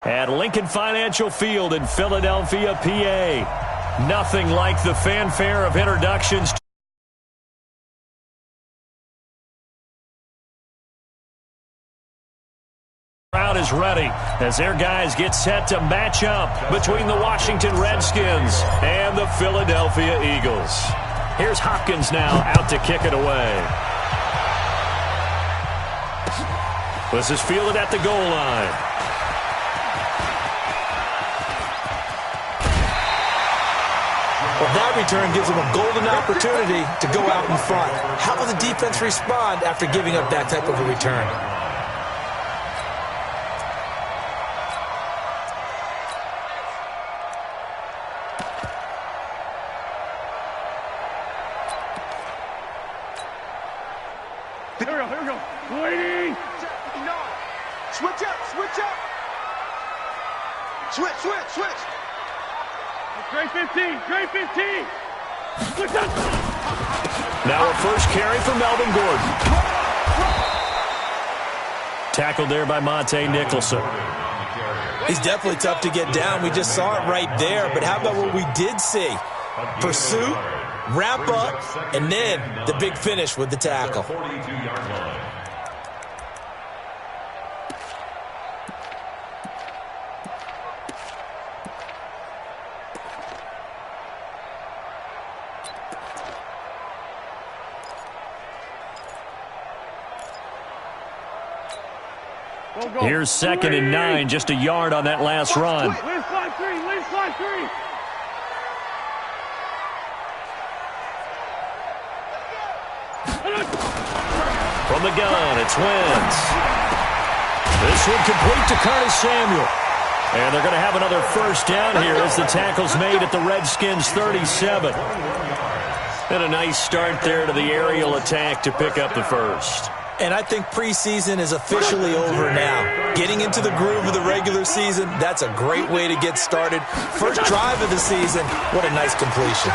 At Lincoln Financial Field in Philadelphia, PA. Nothing like the fanfare of introductions. Crowd is ready as their guys get set to match up between the Washington Redskins and the Philadelphia Eagles. Here's Hopkins now out to kick it away. This is fielded at the goal line. Well, that return gives them a golden opportunity to go out in front. How will the defense respond after giving up that type of a return? Here we go. Waiting. Switch up. Switch. Great 15. Switch up. Now a first carry for Melvin Gordon. Tackled there by Monte Nicholson. He's definitely tough to get down. We just saw it right there. But how about what we did see? Pursuit, wrap up, and then the big finish with the tackle. Here's 2nd and 9, just a yard on that last run. Lead slide three. From the gun, it's Wentz. This one complete to Curtis Samuel. And they're going to have another first down here as the tackle's made at the Redskins 37. And a nice start there to the aerial attack to pick up the first. And I think preseason is officially over now. Getting into the groove of the regular season, that's a great way to get started. First drive of the season, what a nice completion.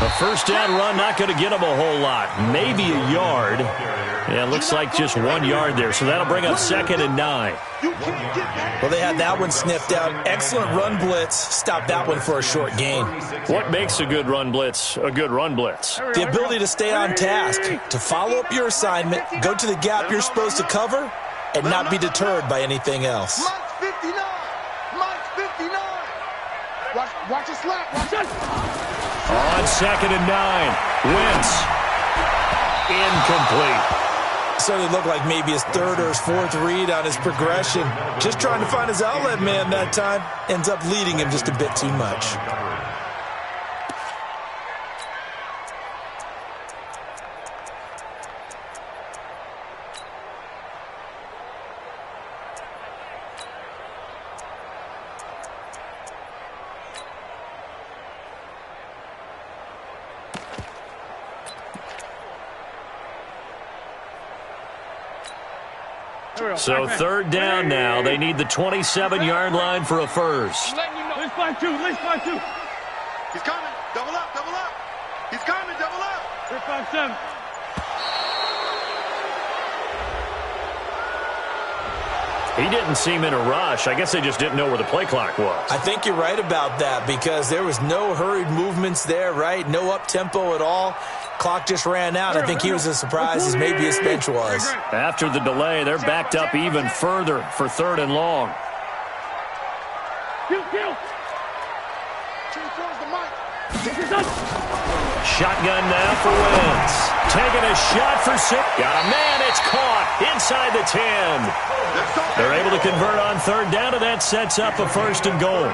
A first down run, not going to get them a whole lot. Maybe a yard. Yeah, it looks like just 1 yard there, so that'll bring up 2nd and 9. Well, they had that one sniffed out. Excellent run blitz. Stop that one for a short gain. What makes a good run blitz a good run blitz? The ability to stay on task, to follow up your assignment, go to the gap you're supposed to cover, and not be deterred by anything else. Mike's 59. Watch it slap. Watch it. On 2nd and 9, Wentz. Incomplete. Certainly looked like maybe his third or his fourth read on his progression. Just trying to find his outlet man that time. Ends up leading him just a bit too much. So 3rd down now. They need the 27-yard line for a first. Let's find two. He's coming. Double up. He's coming. Double up. 3-5-7. He didn't seem in a rush. I guess they just didn't know where the play clock was. I think you're right about that because there was no hurried movements there, right? No up-tempo at all. Clock just ran out. I think he was as surprised as maybe his bench was. After the delay, they're backed up even further for 3rd and long. Shotgun now for Wentz. Taking a shot for 6. Got a man. It's caught inside the 10. They're able to convert on 3rd down, and that sets up a 1st and goal.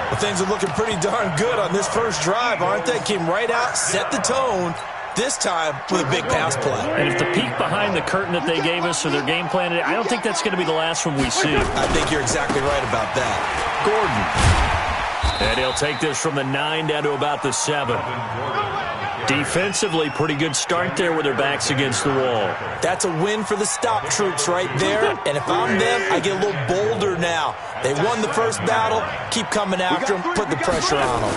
Well, things are looking pretty darn good on this first drive, aren't they? Came right out, set the tone, this time with a big pass play. And if the peek behind the curtain that they gave us or their game plan, I don't think that's going to be the last one we see. I think you're exactly right about that. Gordon. And he'll take this from the 9 down to about the 7. Defensively, pretty good start there with their backs against the wall. That's a win for the stop troops right there. And if I'm them, I get a little bolder now. They won the first battle. Keep coming after them. Put the pressure on them.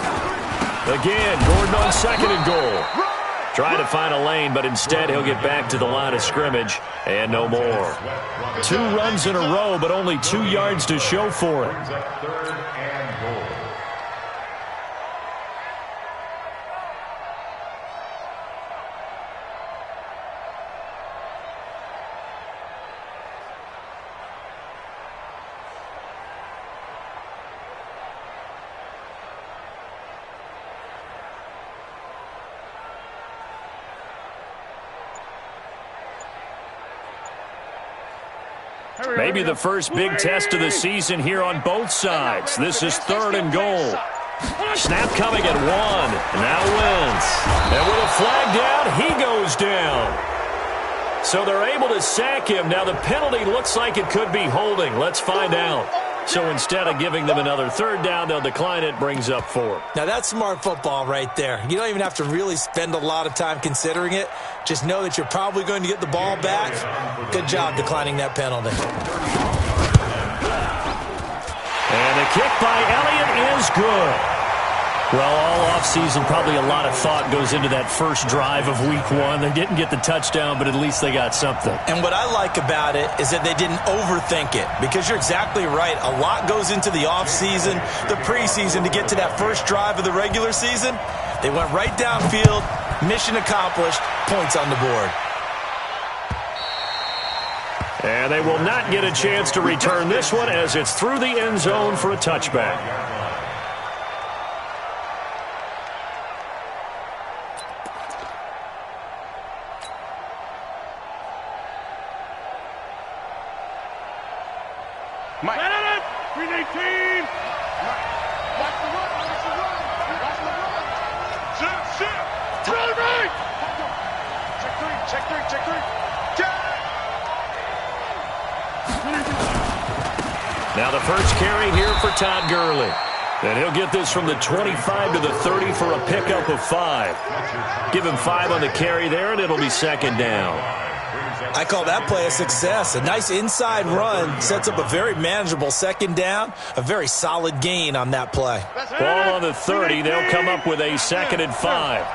Again, Gordon on 2nd and goal. Trying to find a lane, but instead he'll get back to the line of scrimmage and no more. 2 runs in a row, but only 2 yards to show for it. Maybe the first big test of the season here on both sides. This is 3rd and goal. Snap coming at 1. Now Wentz. And with a flag down, he goes down. So they're able to sack him. Now the penalty looks like it could be holding. Let's find out. So instead of giving them another 3rd down, they'll decline it, brings up 4. Now that's smart football right there. You don't even have to really spend a lot of time considering it. Just know that you're probably going to get the ball back. Good job declining that penalty. And the kick by Elliott is good. Well, all offseason, probably a lot of thought goes into that first drive of Week 1. They didn't get the touchdown, but at least they got something. And what I like about it is that they didn't overthink it, because you're exactly right. A lot goes into the offseason, the preseason, to get to that first drive of the regular season. They went right downfield, mission accomplished, points on the board. And they will not get a chance to return this one as it's through the end zone for a touchback. Mike. 318. Watch the run. Watch the run. Watch the run. Shift. Turn right. Check 3. Check 3. Check 3. Now the first carry here for Todd Gurley. And he'll get this from the 25 to the 30 for a pickup of 5. Give him 5 on the carry there, and it'll be 2nd down. I call that play a success. A nice inside run sets up a very manageable 2nd down. A very solid gain on that play. Ball on the 30. They'll come up with a 2nd and 5.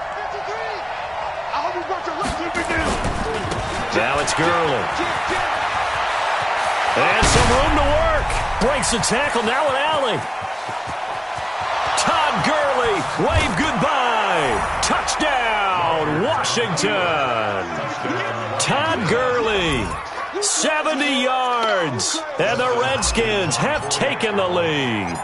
Now it's Gurley. And some room to work. Breaks the tackle now with Alley. Todd Gurley, wave goodbye. Touchdown, Washington. Todd Gurley, 70 yards. And the Redskins have taken the lead.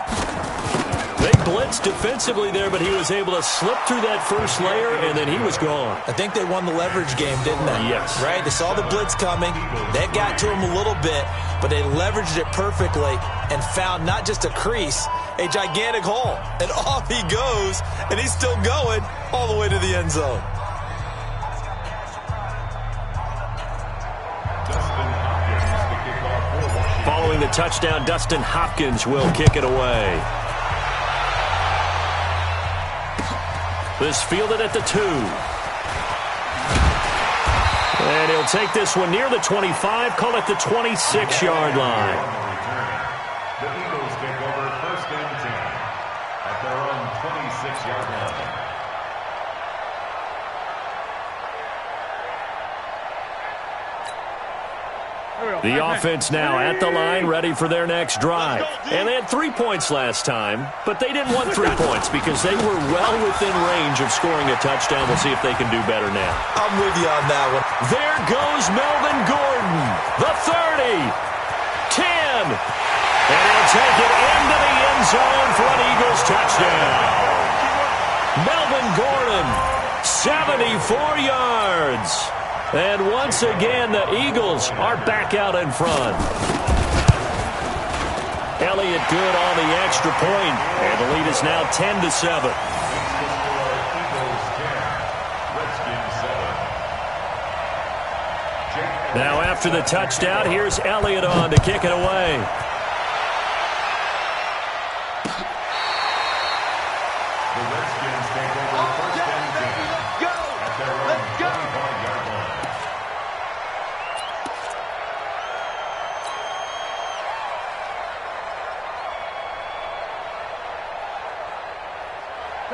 They blitzed defensively there, but he was able to slip through that first layer, and then he was gone. I think they won the leverage game, didn't they? Yes. Right? They saw the blitz coming. That got to him a little bit, but they leveraged it perfectly and found not just a crease, a gigantic hole. And off he goes, and he's still going all the way to the end zone. Following the touchdown, Dustin Hopkins will kick it away. This fielded at the 2. And he'll take this one near the 25, call it the 26-yard line. The Eagles take over 1st and 10 at their own 26-yard line. The offense now at the line, ready for their next drive. And they had 3 points last time, but they didn't want 3 points because they were well within range of scoring a touchdown. We'll see if they can do better now. I'm with you on that one. There goes Melvin Gordon, the 30, 10, and he'll take it into the end zone for an Eagles touchdown. Melvin Gordon, 74 yards. And once again, the Eagles are back out in front. Elliott good on the extra point, and the lead is now 10-7. Now after the touchdown, here's Elliott on to kick it away. The Redskins take over 1st and 10 at their own 25-yard line.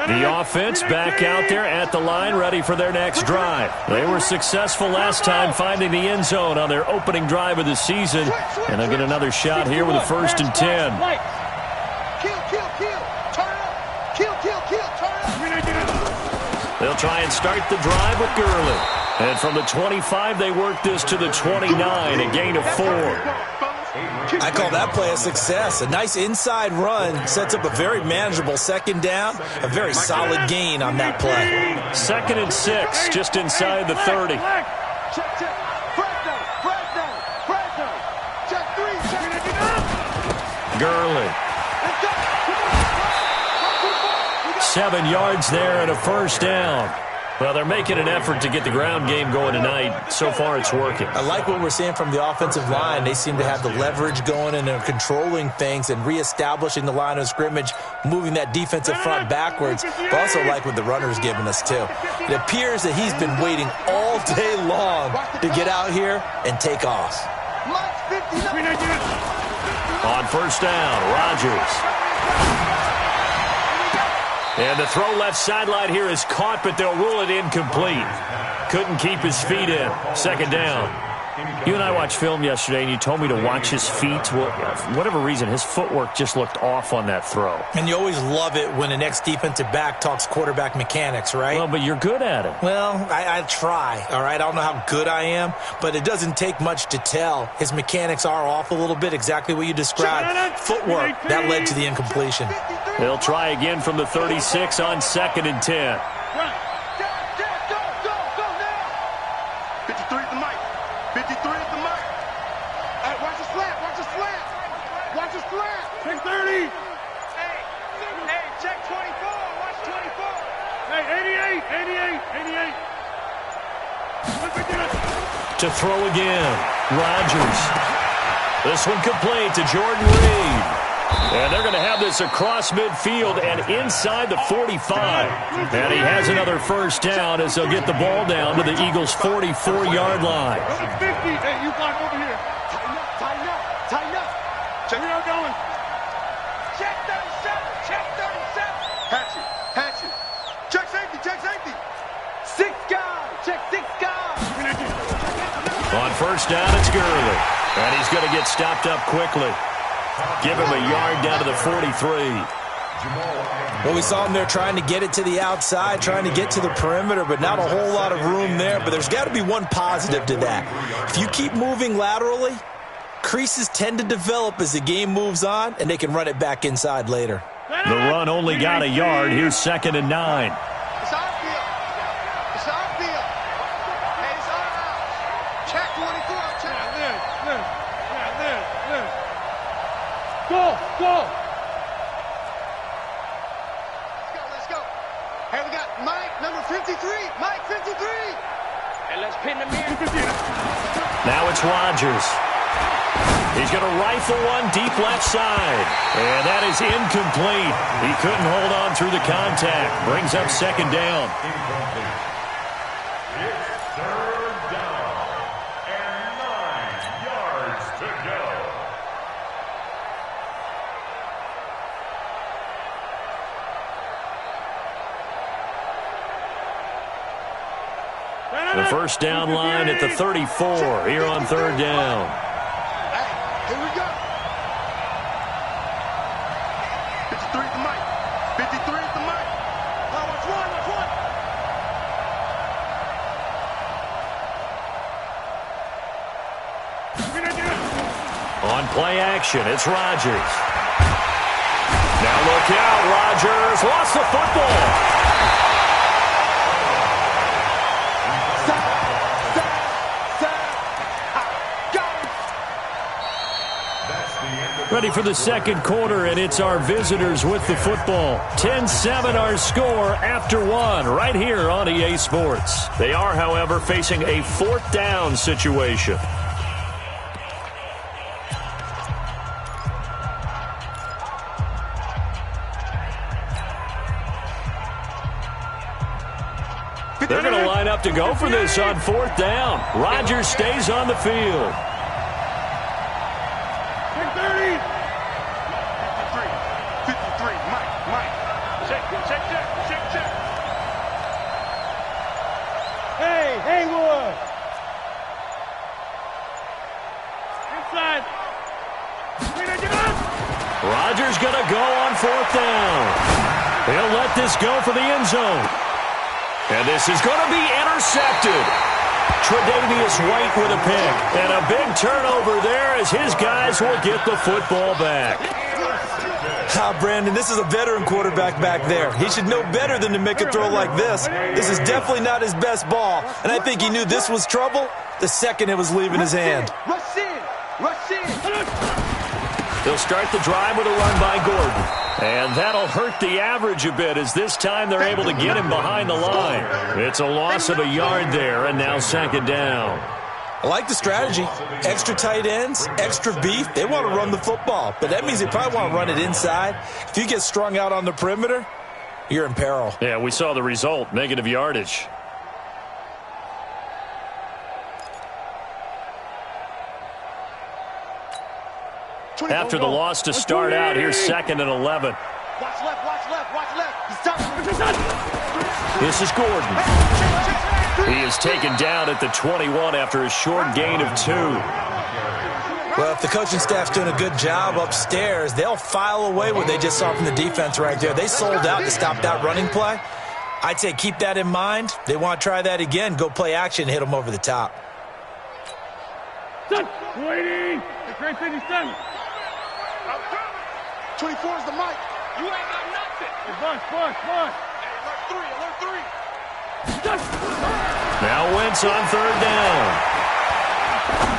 The offense back out there at the line, ready for their next drive. They were successful last time finding the end zone on their opening drive of the season, and they'll get another shot here with a 1st and 10. They'll try and start the drive with Gurley. And from the 25, they work this to the 29, a gain of 4. I call that play a success. A nice inside run sets up a very manageable 2nd down, a very solid gain on that play. 2nd and 6, just inside the 30. Gurley. 7 yards there and a 1st down. Well, they're making an effort to get the ground game going tonight. So far, it's working. I like what we're seeing from the offensive line. They seem to have the leverage going and they're controlling things and reestablishing the line of scrimmage, moving that defensive front backwards. But also like what the runner's giving us, too. It appears that he's been waiting all day long to get out here and take off. On 1st down, Rodgers. And the throw left sideline here is caught, but they'll rule it incomplete. Couldn't keep his feet in. 2nd down. You and I watched film yesterday, and you told me to watch his feet. Well, for whatever reason, his footwork just looked off on that throw. And you always love it when an ex-defensive back talks quarterback mechanics, right? Well, but you're good at it. Well, I try, all right? I don't know how good I am, but it doesn't take much to tell. His mechanics are off a little bit, exactly what you described. Footwork, that led to the incompletion. They'll try again from the 36 on 2nd and 10. 53 at the mic. 53 at the mic. Hey, watch the slant. Watch the slant. Watch the slant. Check 30. Hey, check 24. Watch 24. Hey, 88. To throw again. Rodgers. This one complete to Jordan Reed. And they're going to have this across midfield and inside the 45. And he has another 1st down as they'll get the ball down to the Eagles' 44-yard line. 50. Hey, you block over here. Tighten up. Tighten up. Check it out going. Check 37. Check 37. Hatch it. Check safety. Check safety. 6 guys. Check 6 guys. On 1st down, it's Gurley. And he's going to get stopped up quickly. Give him a yard down to the 43. Well, we saw him there trying to get it to the outside, trying to get to the perimeter, but not a whole lot of room there. But there's got to be one positive to that. If you keep moving laterally, creases tend to develop as the game moves on, and they can run it back inside later. The run only got a yard. Here's 2nd and 9. It's our field. It's our field. Hey, it's our house. Check 24. Check. Go. Let's go. Hey, we got Mike, number 53. Mike, 53. Hey, let's pin the mirror. Now it's Rodgers. He's going to rifle one deep left side. And that is incomplete. He couldn't hold on through the contact. Brings up 2nd down. It's 3rd down and 9 yards to go. The 1st down line at the 34 here on 3rd down. Hey, here we go. 53 at the mic. 53 at the mic. Now watch one. On play action, it's Rodgers. Now look out, Rodgers lost the football. Ready for the 2nd quarter, and it's our visitors with the football. 10-7 our score after 1 right here on EA Sports. They are, however, facing a 4th down situation. They're going to line up to go for this on 4th down. Rodgers stays on the field. Check 30. 53. 53. Mike. Check. 4th down. He'll let this go for the end zone. And this is going to be intercepted. Tre'Davious White with a pick. And a big turnover there as his guys will get the football back. Brandon, this is a veteran quarterback back there. He should know better than to make a throw like this. This is definitely not his best ball. And I think he knew this was trouble the second it was leaving his hand. Rush in! Rush in! They'll start the drive with a run by Gordon. And that'll hurt the average a bit as this time they're able to get him behind the line. It's a loss of a yard there, and now 2nd down. I like the strategy. Extra tight ends, extra beef. They want to run the football, but that means they probably want to run it inside. If you get strung out on the perimeter, you're in peril. Yeah, we saw the result, negative yardage. After the loss to start out, here's 2nd and 11. Watch left, watch left, watch left. He's done. This is Gordon. He is taken down at the 21 after a short gain of 2. Well, if the coaching staff's doing a good job upstairs, they'll file away what they just saw from the defense right there. They sold out to stop that running play. I'd say keep that in mind. They want to try that again. Go play action and hit them over the top. Waiting. The great thing is done. 24 is the mic. You ain't got nothing. Hey, Bush. Hey, alert 3. Now Wentz on 3rd down.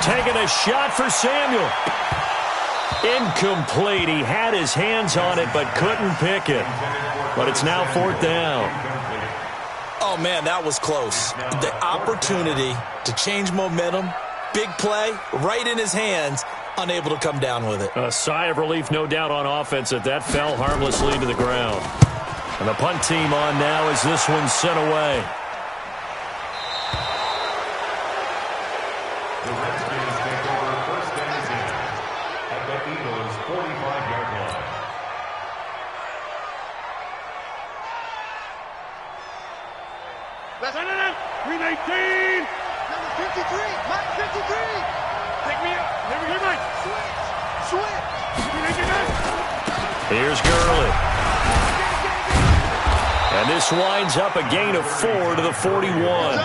Taking a shot for Samuel. Incomplete. He had his hands on it but couldn't pick it. But it's now 4th down. Oh, man, that was close. The opportunity to change momentum, big play, right in his hands, unable to come down with it. A sigh of relief, no doubt, on offense that that fell harmlessly to the ground. And the punt team on now as this one's sent away. The Redskins take over 1st and 10 at the Eagles' 45-yard line. Let's 319. Number 53. Mike 53. Take me up. Here, Mike. Switch. Here's Gurley. And this winds up a gain of 4 to the 41.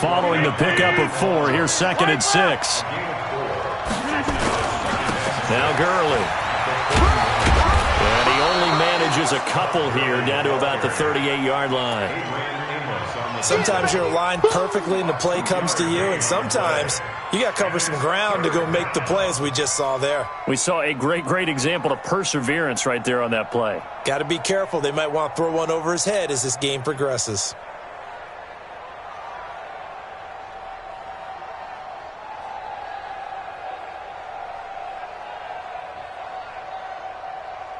Following the pickup of 4, here's 2nd and 6. Now Gurley. And he only manages a couple here down to about the 38-yard line. Sometimes you're aligned perfectly and the play comes to you, and sometimes you got to cover some ground to go make the play, as we just saw there. We saw a great example of perseverance right there on that play. Got to be careful. They might want to throw one over his head as this game progresses.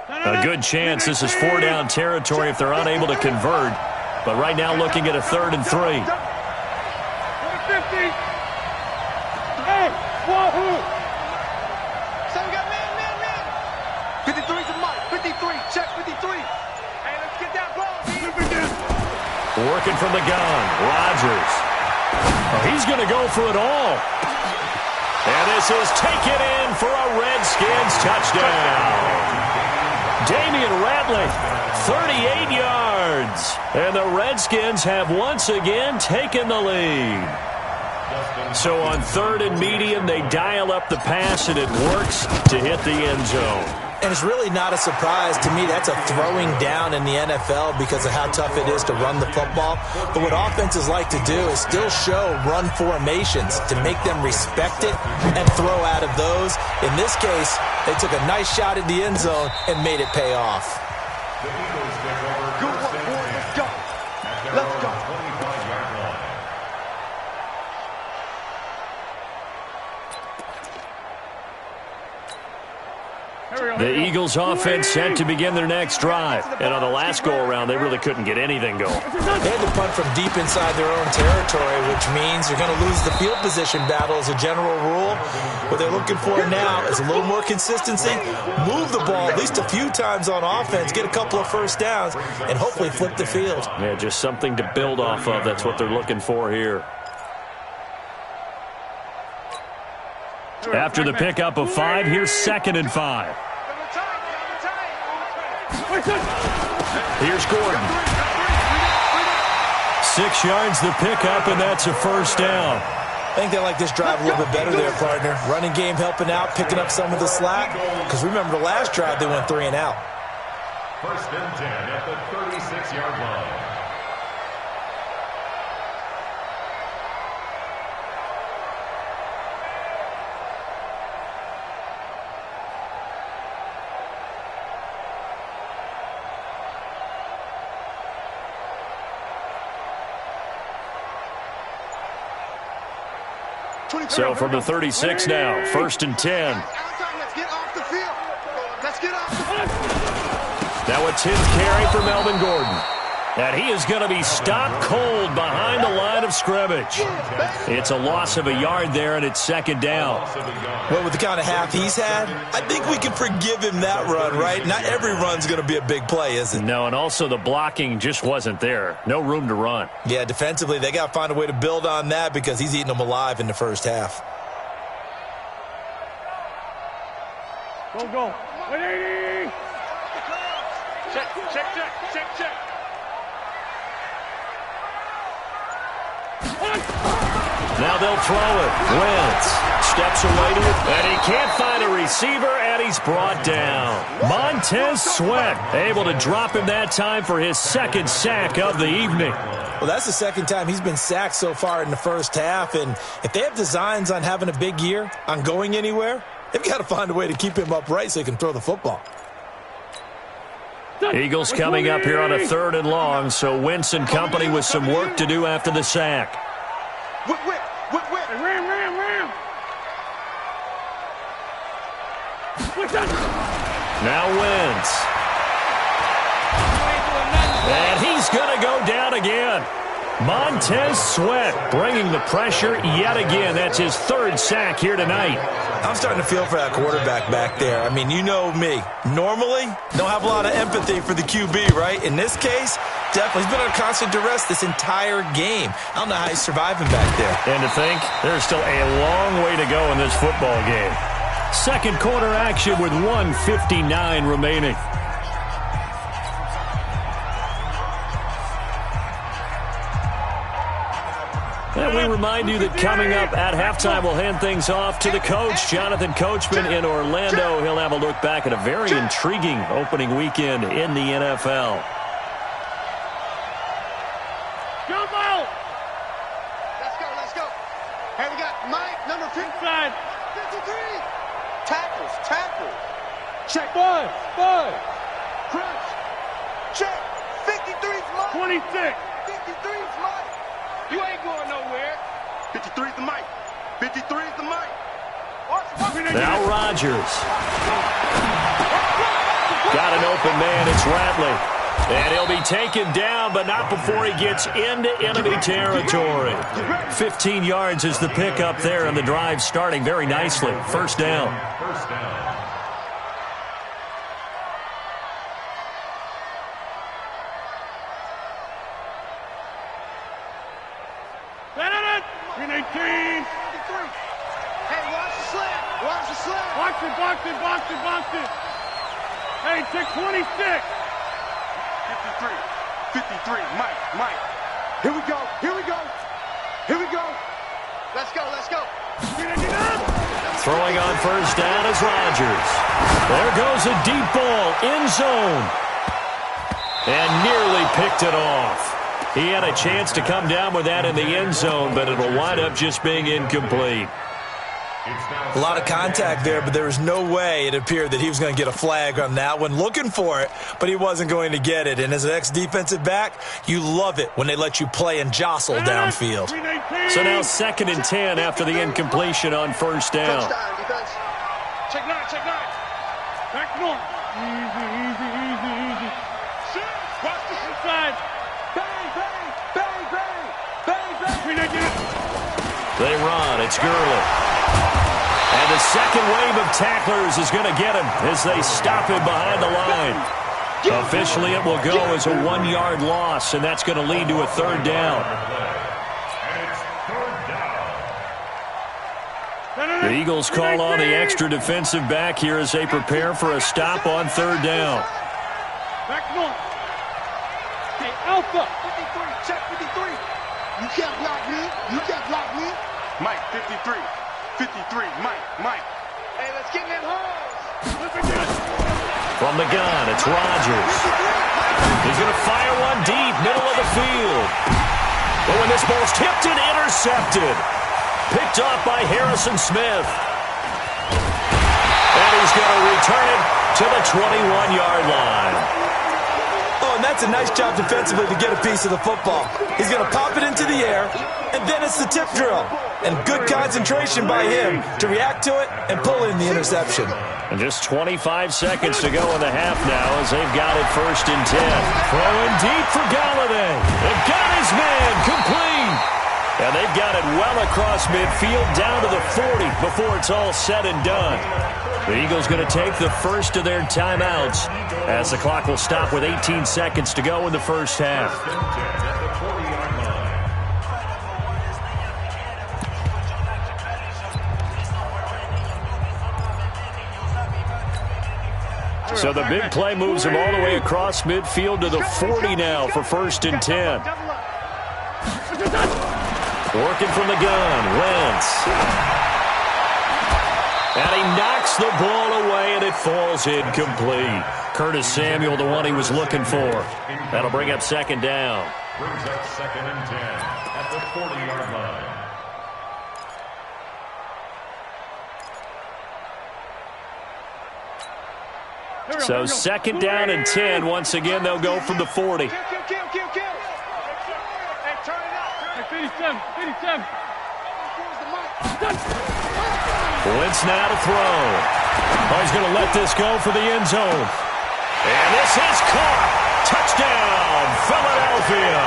A good chance this is 4-down territory if they're unable to convert. But right now looking at a 3rd and 3. 50. Hey, wahoo! So we got man. 53's the mic. 53. Check 53. Hey, let's get that ball. Working from the gun. Rodgers. Oh, he's going to go for it all. And this is taken in for a Redskins touchdown. Damian Ratley, 38 yards. And the Redskins have once again taken the lead. So on 3rd and medium, they dial up the pass, and it works to hit the end zone. And it's really not a surprise to me. That's a throwing down in the NFL because of how tough it is to run the football. But what offenses like to do is still show run formations to make them respect it and throw out of those. In this case, they took a nice shot at the end zone and made it pay off. The Eagles take over 1st and 10 Let's go. at their Let's go. own 25-yard line. The Eagles offense set to begin their next drive. And on the last go-around, they really couldn't get anything going. They had to punt from deep inside their own territory, which means you're going to lose the field position battle as a general rule. What they're looking for now is a little more consistency, move the ball at least a few times on offense, get a couple of first downs, and hopefully flip the field. Yeah, just something to build off of. That's what they're looking for here. After the pickup of 5, here's 2nd and 5. Here's Gordon. 6 yards the pickup, and that's a first down. I think they like this drive a little bit better there, partner. Running game helping out, picking up some of the slack. Because remember, the last drive they went 3 and out. First and 10 at the 36-yard line. So from the 36 now, first and 10. Let's get off the field. Let's get off the field. Now a 10th carry for Melvin Gordon. And he is going to be stopped cold behind the line of scrimmage. It's a loss of a yard there, and it's second down. Well, with the kind of half he's had, I think we can forgive him that run, right? Not every run's going to be a big play, is it? No, and also the blocking just wasn't there. No room to run. Yeah, defensively, they got to find a way to build on that because he's eating them alive in the first half. Go. 180. Check. Now they'll throw it. Wentz steps away to it, and he can't find a receiver, and he's brought down. Montez Sweat able to drop him that time for his second sack of the evening. Well, that's the second time he's been sacked so far in the first half, and if they have designs on having a big year, on going anywhere, they've got to find a way to keep him upright so he can throw the football. Eagles coming up here on a 3rd and long, so Wentz and company with some work to do after the sack. Whip. Ram. Now Wentz. And he's going to go down again. Montez Sweat bringing the pressure yet again. That's his 3rd sack here tonight. I'm starting to feel for that quarterback back there. I mean, you know me. Normally, don't have a lot of empathy for the QB, right? In this case, definitely. He's been under constant duress this entire game. I don't know how he's surviving back there. And to think, there's still a long way to go in this football game. Second quarter action with 1:59 remaining. And we remind you that coming up at halftime, we'll hand things off to the coach, Jonathan Coachman in Orlando. He'll have a look back at a very intriguing opening weekend in the NFL. Jump out. Let's go. Hey, we got Mike, number 53. Tackles. Check. Five. Crunch. Check. 53's Mike. 26. 53's Mike. You ain't going nowhere. 53's the mic. 53's the mic. Now Rodgers. Got an open man. It's Ratley. And he'll be taken down, but not before he gets into enemy territory. 15 yards is the pickup there, and the drive starting very nicely. First down. Box it. Hey, check 26. 53. Mike. Here we go. Let's go. Throwing on first down is Rodgers. There goes a deep ball, end zone. And nearly picked it off. He had a chance to come down with that in the end zone, but it'll wind up just being incomplete. A lot of contact there, but there was no way it appeared that he was going to get a flag on that one. Looking for it, but he wasn't going to get it. And as an ex-defensive back, you love it when they let you play and jostle downfield. So now 2nd and 10 after the incompletion on first down. Check nine. Back north. Easy. Watch the inside. Bang. They run. It's Gurley. And the second wave of tacklers is going to get him as they stop him behind the line. Officially, it will go as a 1-yard loss, and that's going to lead to a 3rd down. The Eagles call on the extra defensive back here as they prepare for a stop on 3rd down. Back north. Hey, Alpha. 53. Check 53. You can't block me. You can't block me. Mike, 53. 53. Mike. Hey, let's get in that hole. From the gun, it's Rodgers. He's going to fire one deep, middle of the field. But when this ball's tipped and intercepted. Picked off by Harrison Smith. And he's going to return it to the 21-yard line. Oh, and that's a nice job defensively to get a piece of the football. He's going to pop it into the air, and then it's the tip drill. And good concentration by him to react to it and pull in the interception. And just 25 seconds to go in the half now as they've got it 1st and 10. Throwing deep for Galladay. They've got his man complete. And they've got it well across midfield down to the 40 before it's all said and done. The Eagles going to take the first of their timeouts as the clock will stop with 18 seconds to go in the first half. So the big play moves him all the way across midfield to the 40 now for 1st and 10. Working from the gun, Wentz. And he knocks the ball away, and it falls incomplete. Curtis Samuel, the one he was looking for. That'll bring up 2nd down. Brings up 2nd and 10 at the 40-yard line. So 2nd down and 10. Once again, they'll go from the 40. Kill. Hey, turn it out. 57. Wentz now to throw. Oh, he's going to let this go for the end zone. And this is caught. Touchdown, Philadelphia.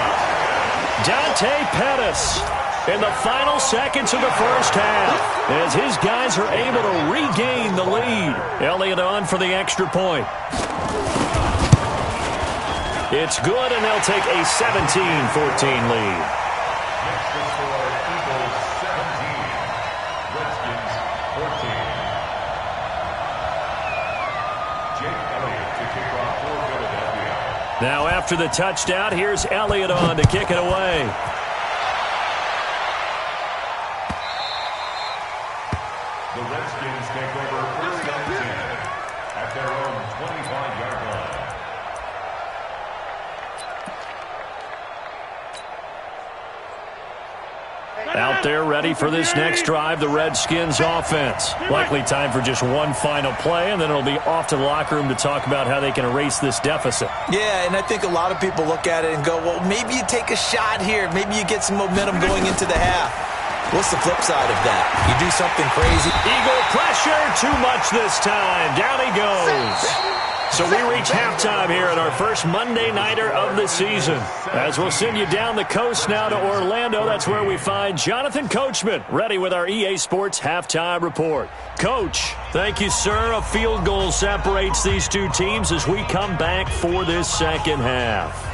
Dante Pettis in the final seconds of the first half as his guys are able to regain the lead. Elliott on for the extra point. It's good, and they'll take a 17-14 lead. Next to score, Eagles 17, Redskins 14. Jake Elliott to kick off for Philadelphia. Now after the touchdown, here's Elliott on to kick it away. The Redskins take over 1st and 10 at their own 25-yard line. Out there ready for this next drive, the Redskins offense. Likely time for just one final play, and then it'll be off to the locker room to talk about how they can erase this deficit. Yeah, and I think a lot of people look at it and go, well, maybe you take a shot here. Maybe you get some momentum going into the half. What's the flip side of that? You do something crazy. Eagle pressure, too much this time. Down he goes. So we reach halftime here in our first Monday Nighter of the season. As we'll send you down the coast now to Orlando, that's where we find Jonathan Coachman, ready with our EA Sports Halftime Report. Coach, thank you, sir. A field goal separates these two teams as we come back for this second half.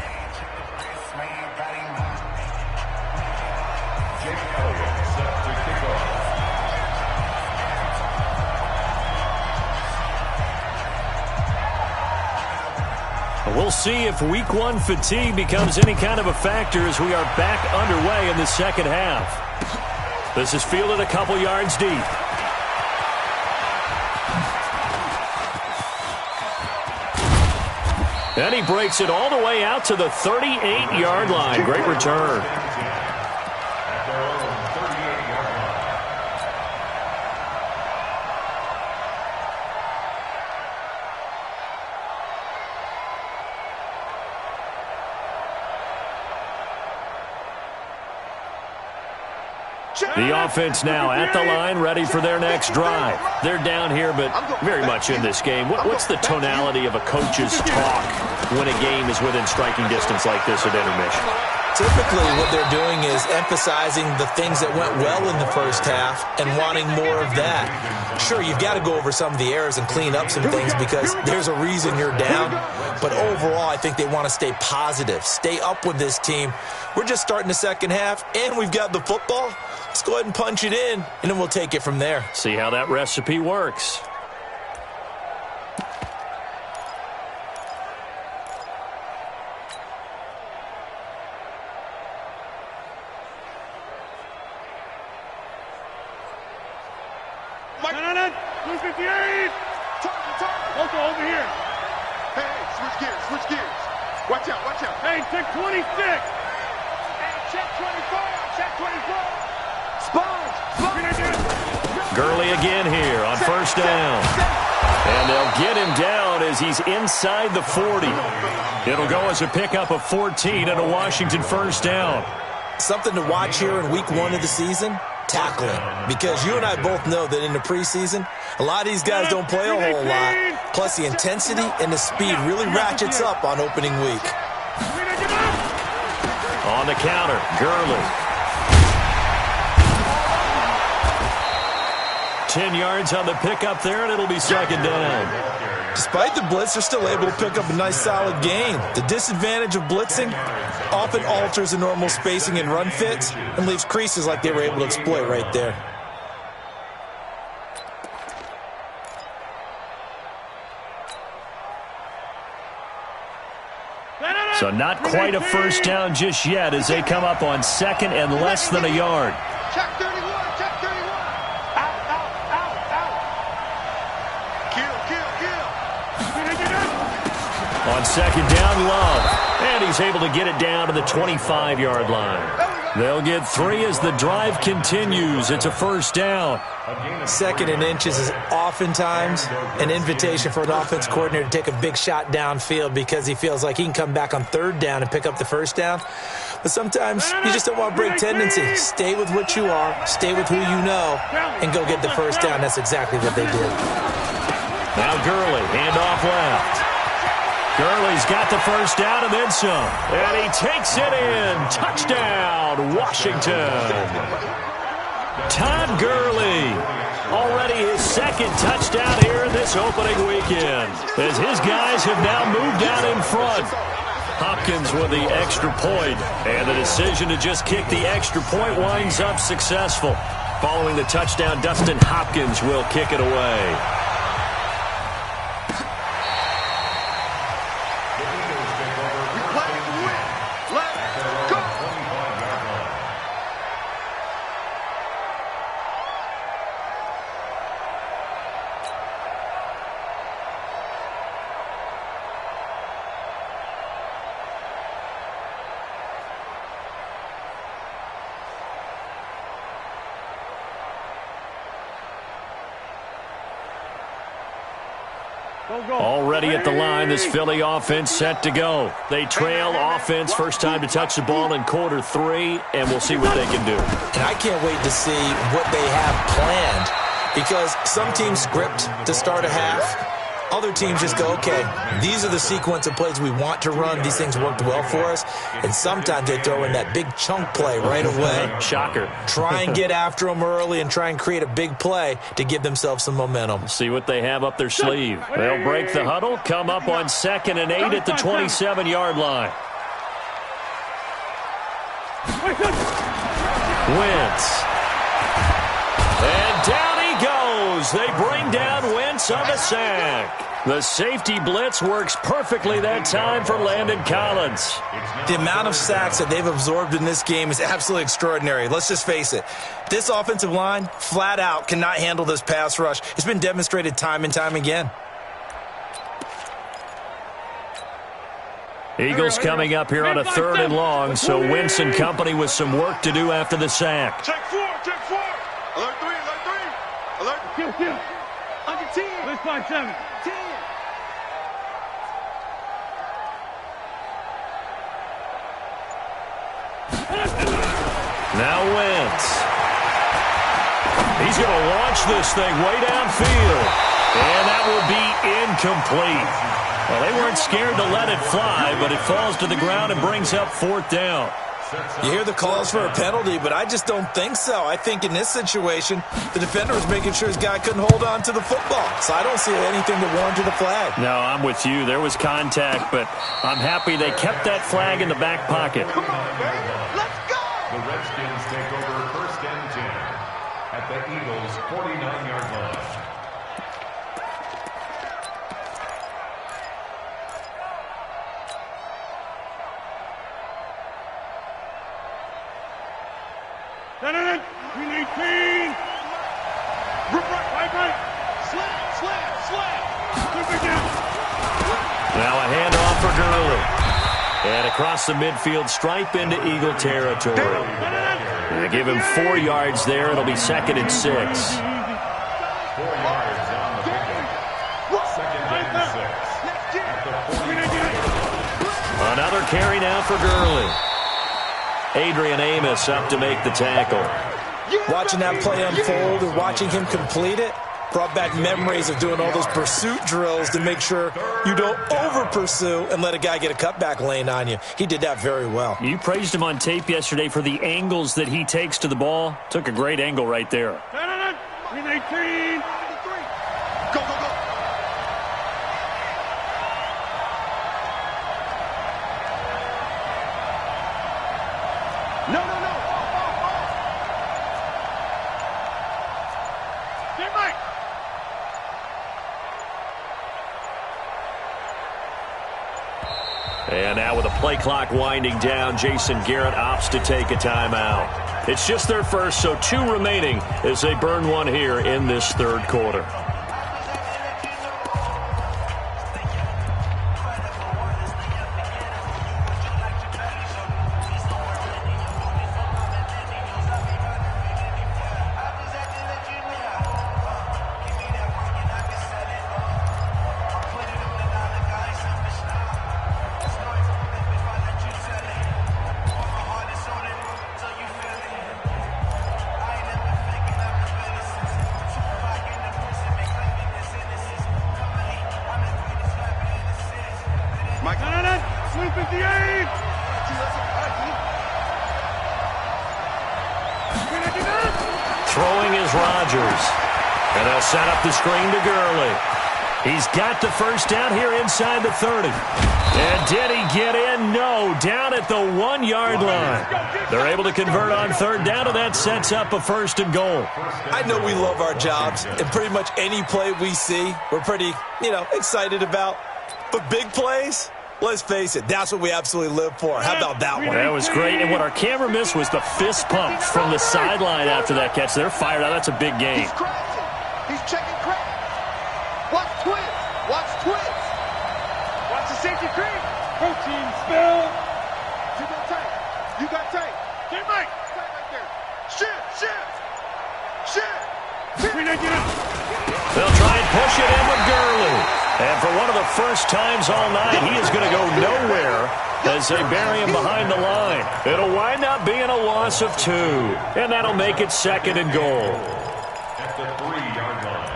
We'll see if week one fatigue becomes any kind of a factor as we are back underway in the second half. This is fielded a couple yards deep. And he breaks it all the way out to the 38-yard line. Great return. The offense now at the line, ready for their next drive. They're down here, but very much in this game. What's the tonality of a coach's talk when a game is within striking distance like this at intermission? Typically, what they're doing is emphasizing the things that went well in the first half and wanting more of that. Sure, you've got to go over some of the errors and clean up some things because there's a reason you're down. But overall, I think they want to stay positive, stay up with this team. We're just starting the second half, and we've got the football. Let's go ahead and punch it in, and then we'll take it from there. See how that recipe works. 158. Also over here. Hey, switch gears. Watch out. Hey, check 26. Hey, check 24. Sponge. Gurley again here on first down. And they'll get him down as he's inside the 40. It'll go as a pickup of 14 and a Washington first down. Something to watch here in week 1 of the season, tackling. Because you and I both know that in the preseason, a lot of these guys don't play a whole lot. Plus, the intensity and the speed really ratchets up on opening week. On the counter, Gurley. 10 yards on the pickup there, and it'll be second down. Despite the blitz, they're still able to pick up a nice solid gain. The disadvantage of blitzing often alters the normal spacing and run fits and leaves creases like they were able to exploit right there. So not quite a first down just yet as they come up on second and less than a yard. Check 31. On second down, Love. And he's able to get it down to the 25-yard line. They'll get 3 as the drive continues. It's a first down. Second and inches is oftentimes an invitation for an offense coordinator to take a big shot downfield because he feels like he can come back on third down and pick up the first down. But sometimes you just don't want to break tendency. Stay with what you are, stay with who you know, and go get the first down. That's exactly what they did. Now Gurley, handoff left. Gurley's got the first down and then some. And he takes it in. Touchdown, Washington. Todd Gurley. Already his second touchdown here in this opening weekend. As his guys have now moved out in front. Hopkins with the extra point. And the decision to just kick the extra point winds up successful. Following the touchdown, Dustin Hopkins will kick it away. Already at the line, this Philly offense set to go. They trail offense, first time to touch the ball in quarter 3, and we'll see what they can do. And I can't wait to see what they have planned because some teams script to start a half. Other teams just go, okay, these are the sequence of plays we want to run. These things worked well for us. And sometimes they throw in that big chunk play right away. Shocker. Try and get after them early and try and create a big play to give themselves some momentum. See what they have up their sleeve. They'll break the huddle, come up on 2nd and 8 at the 27-yard line. Wentz. And down he goes. They bring down Wentz on the sack. The safety blitz works perfectly that time for Landon Collins. The amount of sacks that they've absorbed in this game is absolutely extraordinary. Let's just face it. This offensive line, flat out, cannot handle this pass rush. It's been demonstrated time and time again. Eagles coming up here on a 3rd and long, so Wentz and company with some work to do after the sack. Check 4. Alert 3. Alert. Kill. Under 10. Let's find 7. 10. Now Wentz. He's going to launch this thing way downfield. And that will be incomplete. Well, they weren't scared to let it fly, but it falls to the ground and brings up 4th down. You hear the calls for a penalty, but I just don't think so. I think in this situation, the defender was making sure his guy couldn't hold on to the football. So I don't see anything to warrant the flag. No, I'm with you. There was contact, but I'm happy they kept that flag in the back pocket. Come on, baby. Let's go. The Redskins take over 1st and 10 at the Eagles' 49-yard line. We need 18. Right. Now a handoff for Gurley. And across the midfield stripe into Eagle territory. They give him 4 yards there. It'll be 2nd and 6. 4 yards on the pickup. 2nd and 6. At the 40. Another carry now for Gurley. Adrian Amos up to make the tackle. Watching that play unfold and watching him complete it brought back memories of doing all those pursuit drills to make sure you don't over-pursue and let a guy get a cutback lane on you. He did that very well. You praised him on tape yesterday for the angles that he takes to the ball. Took a great angle right there. 18. Go, go, go. No, no, no. Get Mike. And now with a play clock winding down, Jason Garrett opts to take a timeout. It's just their first, so 2 remaining as they burn one here in this 3rd quarter. Mike. 258. Throwing is Rodgers. And they'll set up the screen to Gurley. He's got the first down here inside the 30. And did he get in? No, down at the 1-yard line. They're able to convert on 3rd down, and that sets up a 1st and goal. I know we love our jobs, and pretty much any play we see, we're pretty, excited about. But big plays, let's face it, that's what we absolutely live for. How about that one? That was great, and what our camera missed was the fist pump from the sideline after that catch. They're fired out. That's a big game. He's crashing. He's checking crack. Watch twins. Watch twins. Watch the safety creep. Protein spill. You got tight. You got tight. Get Mike. Tight right there. Shift. They'll try and push it in with Gurley. And for one of the first times all night, he is going to go nowhere as they bury him behind the line. It'll wind up being a loss of 2. And that'll make it 2nd and goal. At the 3-yard line.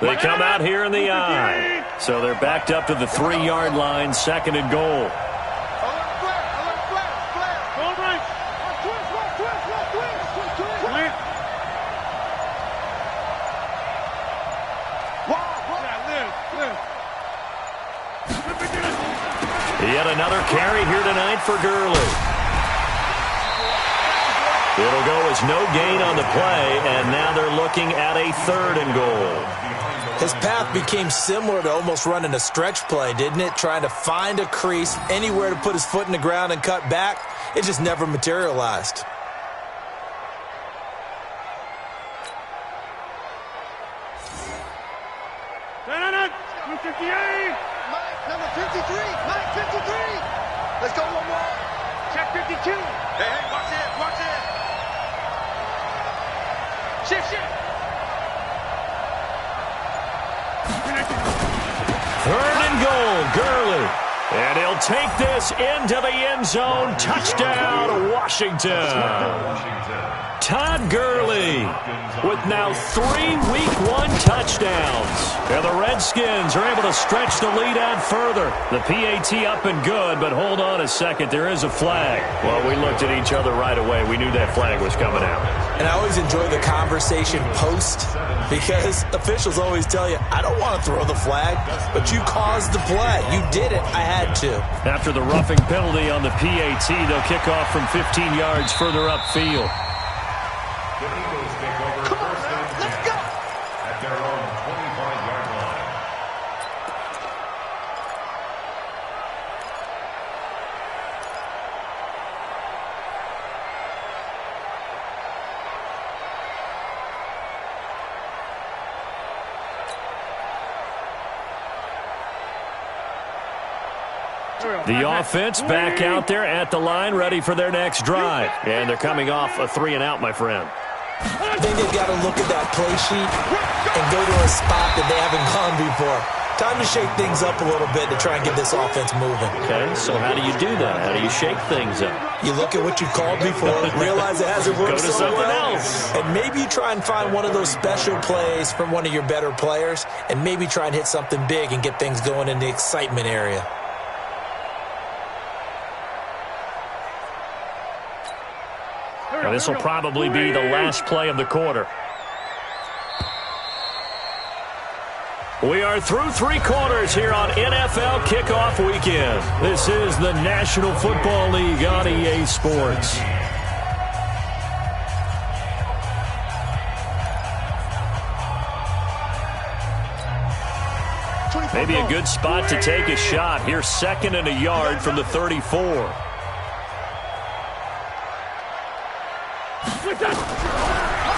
They come out here in the I. So they're backed up to the 3-yard line, 2nd and goal. Alert flare. Go right. Clear. Yet another carry here tonight for Gurley. It'll go as no gain on the play, and now they're looking at a 3rd and goal. His path became similar to almost running a stretch play, didn't it? Trying to find a crease, anywhere to put his foot in the ground and cut back. It just never materialized. Mike, Number 53. Mike, 53. Let's go one more. check 52. Hey, watch it. Shift. 3rd and goal, Gurley. And he'll take this into the end zone. Touchdown, Washington. Todd Gurley with now 3 Week 1 touchdowns. And the Redskins are able to stretch the lead out further. The PAT up and good, but hold on a second. There is a flag. Well, we looked at each other right away. We knew that flag was coming out. And I always enjoy the conversation post because officials always tell you, I don't want to throw the flag, but you caused the play. You did it. I had to. After the roughing penalty on the PAT, they'll kick off from 15 yards further upfield. The Eagles take over first and 10 at their own 25-yard line. The offense back out there at the line, ready for their next drive. And they're coming off a 3-and-out, my friend. I think they've got to look at that play sheet and go to a spot that they haven't gone before. Time to shake things up a little bit to try and get this offense moving. Okay, so how do you do that? How do you shake things up? You look at what you've called before, realize it hasn't worked Go to so something well, else. and maybe you try and find one of those special plays from one of your better players, and maybe try and hit something big and get things going in the excitement area. Now, this will probably be the last play of the quarter. We are through 3 quarters here on NFL Kickoff Weekend. This is the National Football League on EA Sports. Maybe a good spot to take a shot. Here's 2nd and a yard from the 34.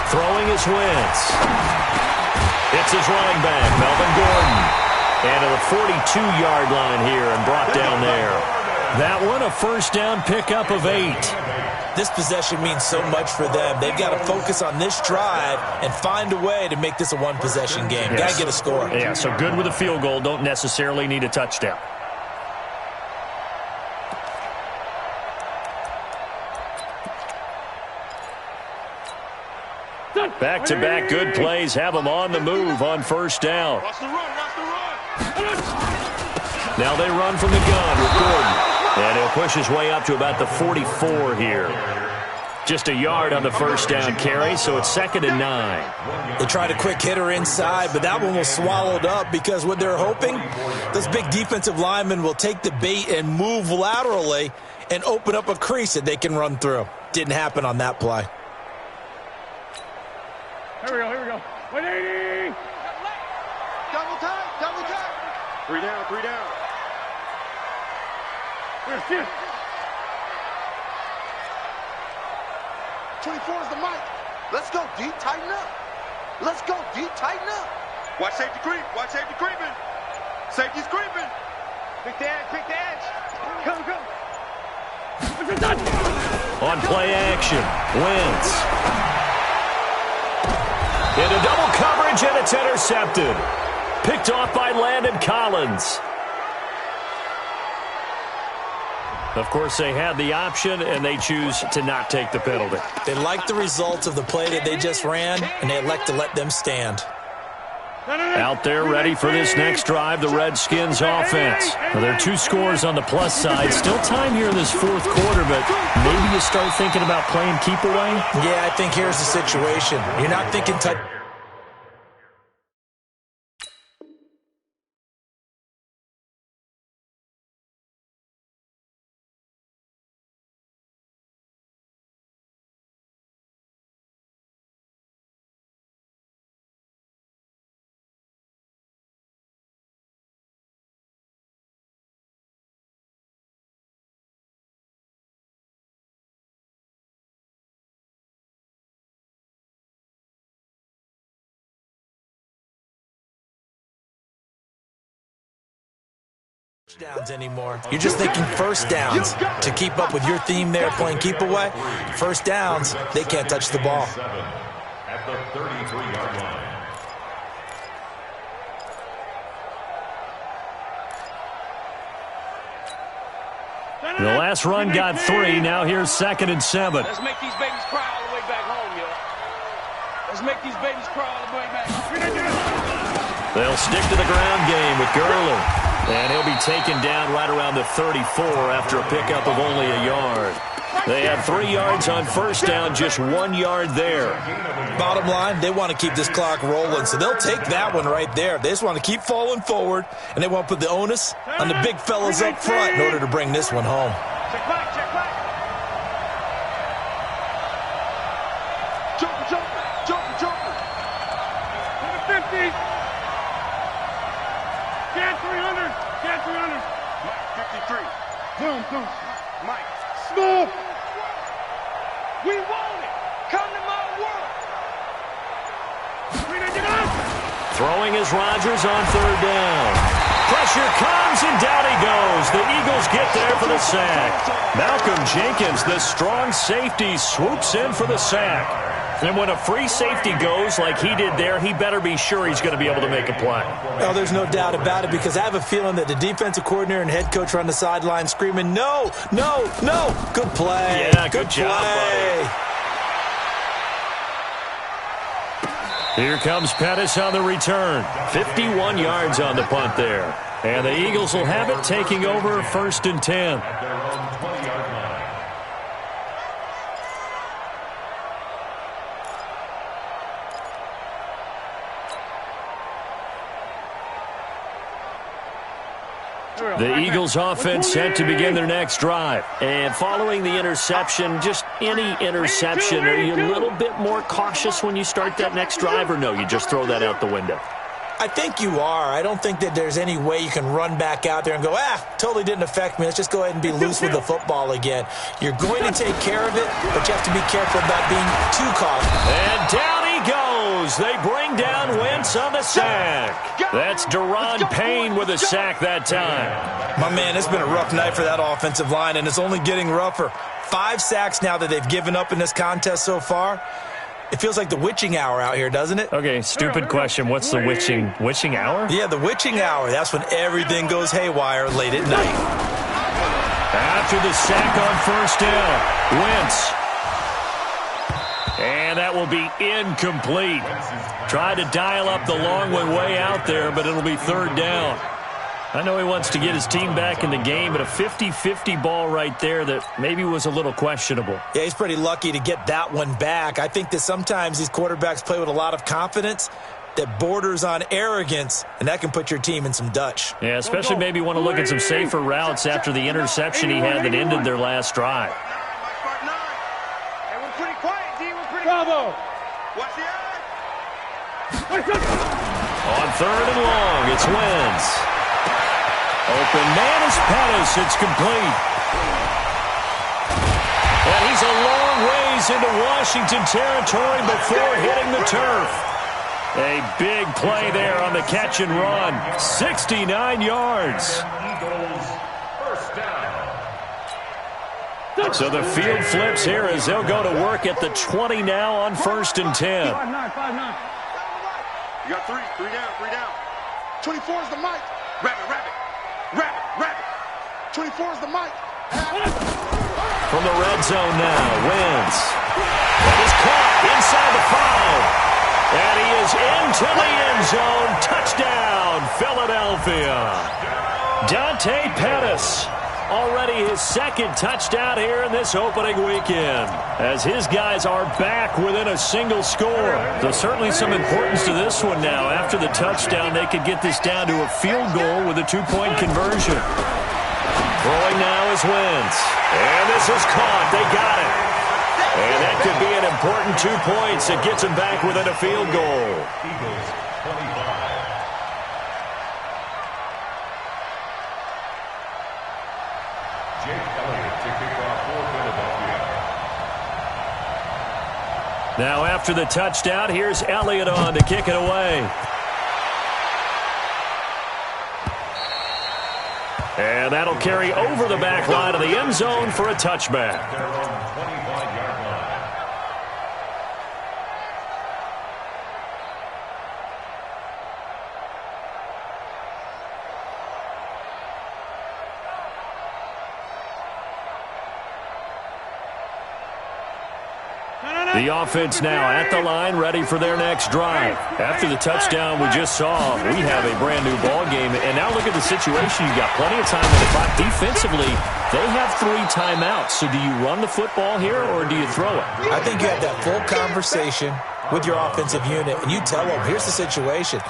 Throwing his Wentz. It's his running back, Melvin Gordon. And to the 42-yard line here and brought down there. That one, a first down pickup of 8. This possession means so much for them. They've got to focus on this drive and find a way to make this a one-possession game. Yes. Got to get a score. Yeah, so good with a field goal. Don't necessarily need a touchdown. Back-to-back good plays have them on the move on first down. Watch the run, watch the run. Now they run from the gun with Gordon. And he'll push his way up to about the 44 here. Just a yard on the first down carry, so it's 2nd and 9. They tried a quick hitter inside, but that one was swallowed up because what they're hoping, those big defensive linemen will take the bait and move laterally and open up a crease that they can run through. Didn't happen on that play. Here we go. 180. Double time. 3 down. Here's 10. 24 is the mic. Let's go, D. Tighten up. Watch safety creeping. Safety's creeping. Pick the edge. Come. On play action, Wentz. Into double coverage, and it's intercepted. Picked off by Landon Collins. Of course, they had the option, and they choose to not take the penalty. They like the results of the play that they just ran, and they elect to let them stand. Out there ready for this next drive, the Redskins offense. Well, there are 2 scores on the plus side. Still time here in this 4th quarter, but maybe you start thinking about playing keep away? Yeah, I think here's the situation. You're not thinking touch. Downs anymore. You're just thinking first downs to keep up with your theme there, playing keep away. First downs, they can't touch the ball. At the 33-yard line. The last run got 3. Now here's 2nd and 7. Let's make these babies cry all the way back home, yo. Let's make these babies cry all the way back home. They'll stick to the ground game with Gurley. And he'll be taken down right around the 34 after a pickup of only a yard. They had 3 yards on first down, just 1 yard there. Bottom line, they want to keep this clock rolling, so they'll take that one right there. They just want to keep falling forward, and they want to put the onus on the big fellas up front in order to bring this one home. Check back. Jumper. To the 50. Get 300. Mike, 53. Boom. Mike, smooth. We want it. Come to my world. Throwing is Rodgers on 3rd down. Pressure comes, and down he goes. The Eagles get there for the sack. Malcolm Jenkins, the strong safety, swoops in for the sack. And when a free safety goes like he did there, he better be sure he's going to be able to make a play. Oh, there's no doubt about it, because I have a feeling that the defensive coordinator and head coach are on the sideline screaming, no, no, no. Good play. Yeah, good job, buddy. Here comes Pettis on the return. 51 yards on the punt there. And the Eagles will have it, taking over 1st and 10. At their own 20-yard line. The Eagles offense set to begin their next drive. And following the interception, just any interception, are you a little bit more cautious when you start that next drive, or no, you just throw that out the window? I think you are. I don't think that there's any way you can run back out there and go, totally didn't affect me. Let's just go ahead and be loose with the football again. You're going to take care of it, but you have to be careful about being too cautious. And down he goes. They bring down Wentz on the sack. That's Deron Payne with a sack that time. My man, it's been a rough night for that offensive line, and it's only getting rougher. 5 sacks now that they've given up in this contest so far. It feels like the witching hour out here, doesn't it? Okay, stupid question. What's the witching hour? Yeah, the witching hour. That's when everything goes haywire late at night. After the sack on 1st down, Wentz. And that will be incomplete. Tried to dial up the long one way out there, but it'll be 3rd down. I know he wants to get his team back in the game, but a 50-50 ball right there that maybe was a little questionable. Yeah, he's pretty lucky to get that one back. I think that sometimes these quarterbacks play with a lot of confidence that borders on arrogance, and that can put your team in some Dutch. Yeah, especially maybe want to look at some safer routes after the interception he had that ended their last drive. Hey, we're pretty quiet, D. We're pretty Bravo. Watch the eye. On 3rd and long, it's Wentz. Open man is Pettis. It's complete. And he's a long ways into Washington territory before hitting the turf. A big play there on the catch and run. 69 yards. Eagles, 1st down. So the field flips here as they'll go to work at the 20 now on 1st and 10. 5-9. You got 3 down. 24 is the mic. Rabbit. 24 is the mic. From the red zone now, Wentz. That is caught inside the 5. And he is into the end zone. Touchdown, Philadelphia. Dante Pettis. Already his 2nd touchdown here in this opening weekend, as his guys are back within a single score. There's certainly some importance to this one now. After the touchdown, they could get this down to a field goal with a 2-point conversion. Throwing now is Wentz. And this is caught. They got it. And that could be an important 2 points that gets them back within a field goal. Eagles, 25. Jake Elliott to kick off for Philadelphia. Now after the touchdown, here's Elliott on to kick it away. And that'll carry over the back line of the end zone for a touchback. Their own 25-yard line. The offense now at the line, ready for their next drive. After the touchdown we just saw, we have a brand-new ball game. And now look at the situation. You've got plenty of time on the clock. Defensively, they have 3 timeouts. So do you run the football here or do you throw it? I think you have that full conversation with your offensive unit, and you tell them, here's the situation.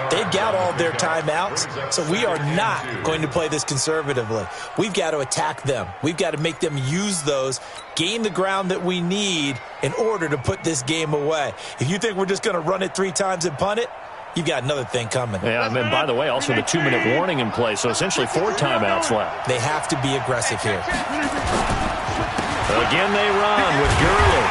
They've got all their timeouts, so we are not going to play this conservatively. We've got to attack them. We've got to make them use those, gain the ground that we need in order to put this game away. If you think we're just going to run it 3 times and punt it, you've got another thing coming. Yeah, and by the way, also the 2-minute warning in play, so essentially 4 timeouts left. They have to be aggressive here. Again, they run with Gurley.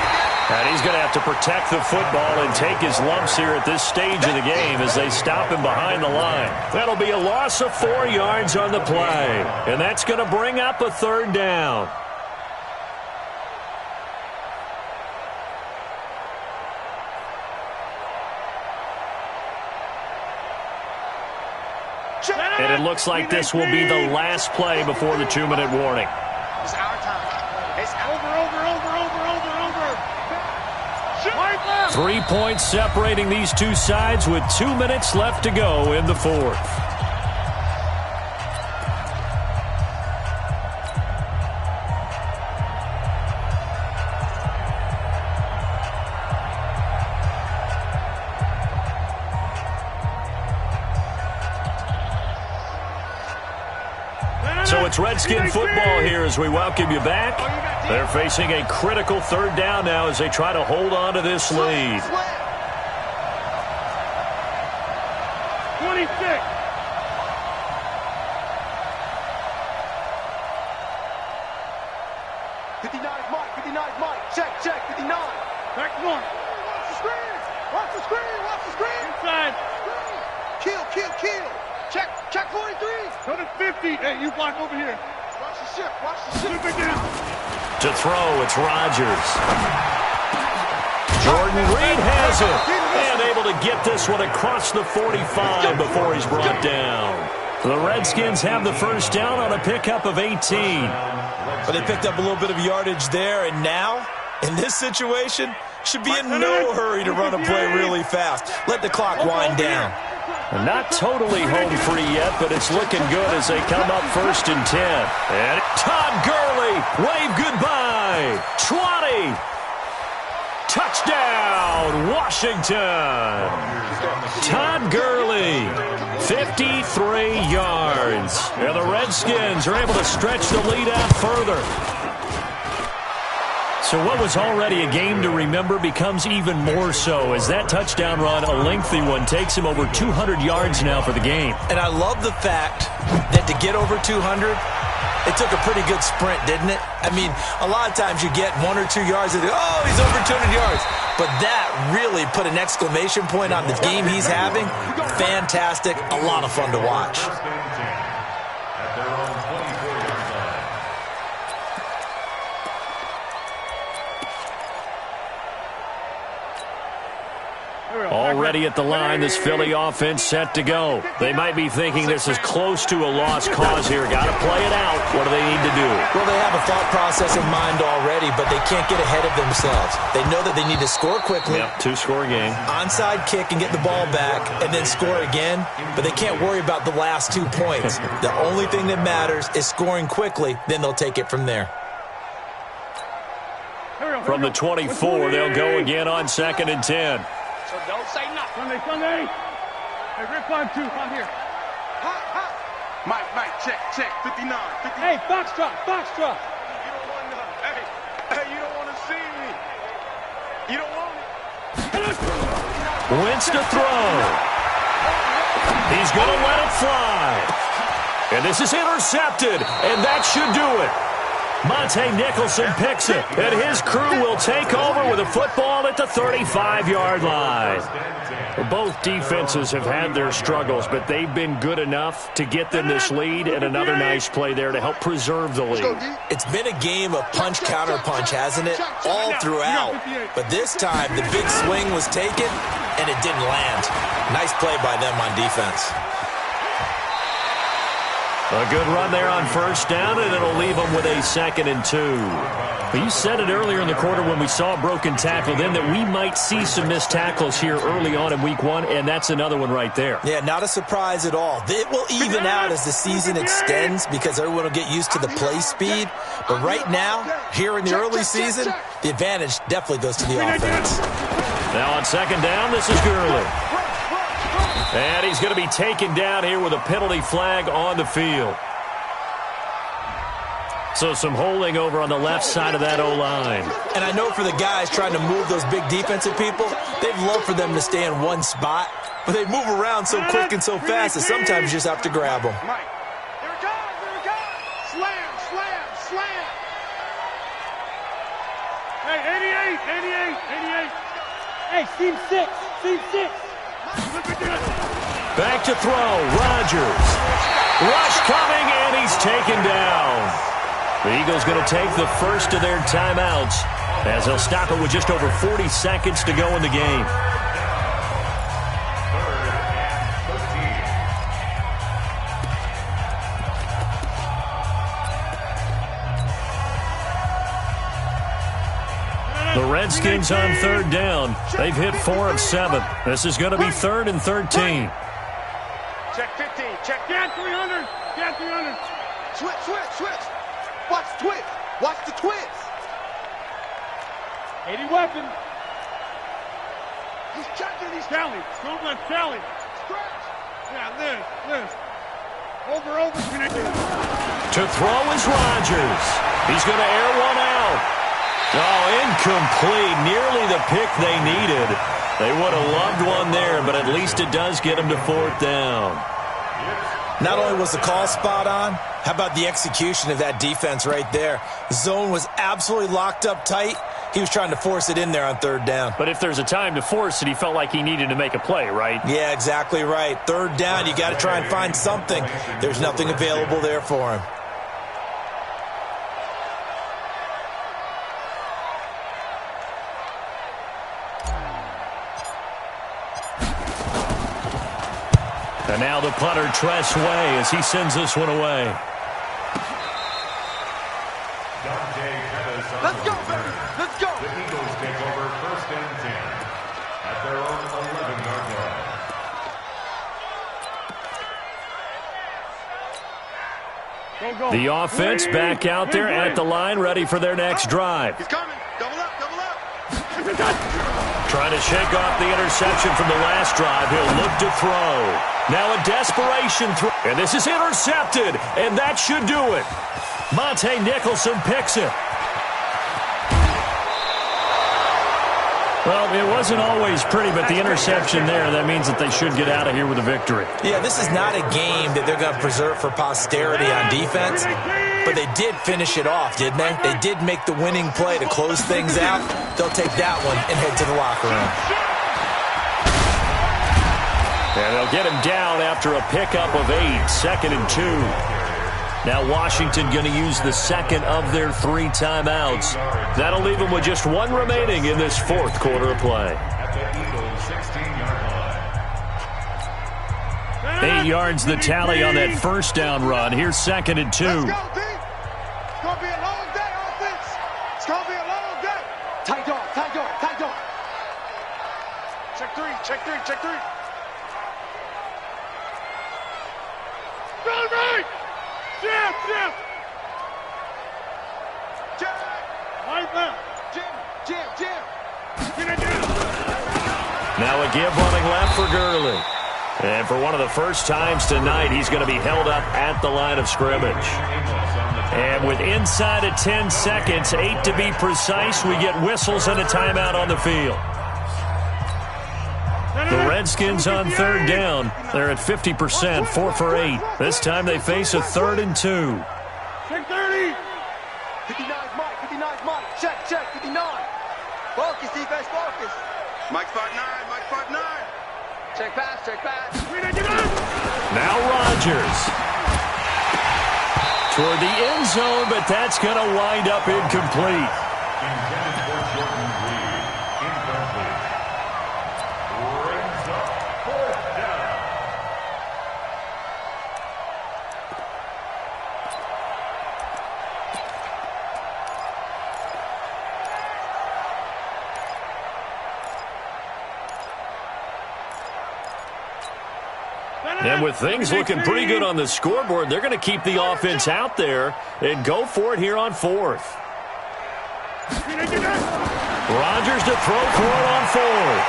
And he's going to have have to protect the football and take his lumps here at this stage of the game as they stop him behind the line. That'll be a loss of 4 yards on the play, and that's going to bring up a third down. And it looks like this will be the last play before the 2-minute warning. It's our time. It's over. 3 points separating these two sides with 2 minutes left to go in the fourth. So it's Redskin football here as we welcome you back. They're facing a critical third down now as they try to hold on to this lead. 26. Check, 59. Back one. Watch the screen. Inside. Kill. Check 43. Go to 50. Hey, you block over here. Watch the ship. Flip it down. To throw, it's Rodgers. Jordan Reed has it. And able to get this one across the 45 before he's brought down. The Redskins have the first down on a pickup of 18. But they picked up a little bit of yardage there, and now, in this situation, should be in no hurry to run a play really fast. Let the clock wind down. Not totally home free yet, but it's looking good as they come up 1st and 10. And Todd Gurley, wave goodbye. 20. Touchdown, Washington. Todd Gurley, 53 yards. And the Redskins are able to stretch the lead out further. So what was already a game to remember becomes even more so as that touchdown run, a lengthy one, takes him over 200 yards now for the game. And I love the fact that to get over 200, it took a pretty good sprint, didn't it? I mean, a lot of times you get 1 or 2 yards and oh, he's over 200 yards. But that really put an exclamation point on the game he's having. Fantastic. A lot of fun to watch. At their own 24-yard line. Already at the line, this Philly offense set to go. They might be thinking this is close to a lost cause here. Got to play it out. What do they need to do? Well, they have a thought process in mind already, but they can't get ahead of themselves. They know that they need to score quickly. Yep, 2-score game. Onside kick and get the ball back and then score again, but they can't worry about the last 2 points. The only thing that matters is scoring quickly, then they'll take it from there. From the 24, they'll go again on 2nd and 10. So don't say nothing. Sunday. Hey, Rick, climb 2. Come here. Mike, check, 59. Hey, Foxtrot. You don't want to, hey, you don't want to see me. You don't want me. Wentz to throw. He's going to let it fly. And this is intercepted, and that should do it. Monte Nicholson picks it, and his crew will take over with a football at the 35-yard line. Both defenses have had their struggles, but they've been good enough to get them this lead, and another nice play there to help preserve the lead. It's been a game of punch-counter-punch, hasn't it? All throughout. But this time, the big swing was taken, and it didn't land. Nice play by them on defense. A good run there on 1st down, and it'll leave them with a 2nd and 2. But you said it earlier in the quarter when we saw a broken tackle then that we might see some missed tackles here early on in week 1, and that's another one right there. Yeah, not a surprise at all. It will even out as the season extends because everyone will get used to the play speed. But right now, here in the early season, the advantage definitely goes to the offense. Now on 2nd down, this is Gurley. And he's going to be taken down here with a penalty flag on the field. So some holding over on the left side of that O-line. And I know for the guys trying to move those big defensive people, they'd love for them to stay in one spot, but they move around so quick and so fast that sometimes you just have to grab them. Mike. Here it goes. Slam. Hey, 88. Hey, seam 6. Seam 6. Back to throw. Rodgers. Rush coming, and he's taken down. The Eagles going to take the first of their timeouts as they'll stop it with just over 40 seconds to go in the game. The Redskins on third down. They've hit 4 of 7. This is going to be 3rd and 13. Check 15. Check. Get 300. Get 300. Switch. Watch the twist. Watch the twist. 80 weapon. He's checking. He's Sally. Don't let Sally. stretch. Yeah, Liz. Over. To throw is Rodgers. He's going to air one out. Oh, incomplete. Nearly the pick they needed. They would have loved one there, but at least it does get them to 4th down. Not only was the call spot on, how about the execution of that defense right there? The zone was absolutely locked up tight. He was trying to force it in there on 3rd down. But if there's a time to force it, he felt like he needed to make a play, right? Yeah, exactly right. 3rd down, you got to try and find something. There's nothing available there for him. And now the punter, Tress Way, as he sends this one away. Let's go, baby. Let's go. The Eagles take over 1st and 10 at their own 11-yard line. Go. The offense back out there at the line, ready for their next drive. He's coming. Double up. Trying to shake off the interception from the last drive. He'll look to throw. Now a desperation throw. And this is intercepted. And that should do it. Monte Nicholson picks it. Well, it wasn't always pretty, but the interception there, that means that they should get out of here with a victory. Yeah, this is not a game that they're going to preserve for posterity on defense, but they did finish it off, didn't they? They did make the winning play to close things out. They'll take that one and head to the locker room. And they'll get him down after a pickup of 8, 2nd and 2. Now Washington going to use the second of their 3 timeouts. That'll leave them with just 1 remaining in this 4th quarter of play. At the Eagles' 16-yard line. 8 yards the tally on that 1st down run. Here's 2nd and 2. Let's go, D. It's going to be a long day, offense. It's going to be a long day. Tight dog. Check 3. Run right. Jim. Right left. Jim. Now a give running left for Gurley. And for one of the first times tonight, he's going to be held up at the line of scrimmage. And with inside of 10 seconds, 8 to be precise, we get whistles and a timeout on the field. The Redskins on 3rd down. They're at 50%, 4 for 8. This time they face a 3rd and 2. Check 30. 59's Mike. Check. 59. Focus, defense, focus. Mike 5'9". Check pass. Now Rodgers. Toward the end zone, but that's going to wind up incomplete. Intended for Jordan Reed. Incomplete. Brings up 4th down. And with things looking pretty good on the scoreboard, they're going to keep the offense out there and go for it here on 4th. Rodgers to throw for it on 4th.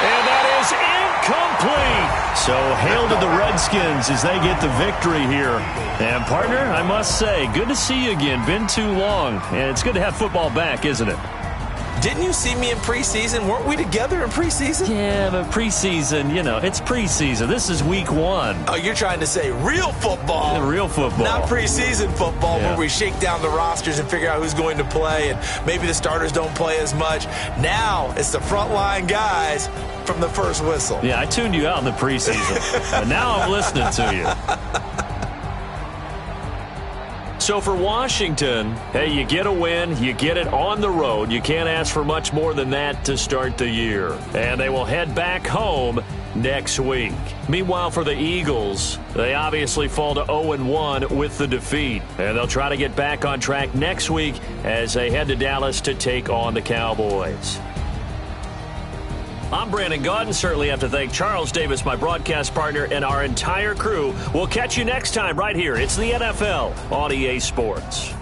And that is incomplete. So hail to the Redskins as they get the victory here. And partner, I must say, good to see you again. Been too long. And it's good to have football back, isn't it? Didn't you see me in preseason? Weren't we together in preseason? Yeah, but preseason, it's preseason. This is week 1. Oh, you're trying to say real football. Yeah, real football. Not preseason football Yeah. where we shake down the rosters and figure out who's going to play, and maybe the starters don't play as much. Now it's the frontline guys from the first whistle. Yeah, I tuned you out in the preseason, and now I'm listening to you. So for Washington, hey, you get a win, you get it on the road. You can't ask for much more than that to start the year. And they will head back home next week. Meanwhile, for the Eagles, they obviously fall to 0-1 with the defeat. And they'll try to get back on track next week as they head to Dallas to take on the Cowboys. I'm Brandon Gaudin. Certainly have to thank Charles Davis, my broadcast partner, and our entire crew. We'll catch you next time right here. It's the NFL on EA Sports.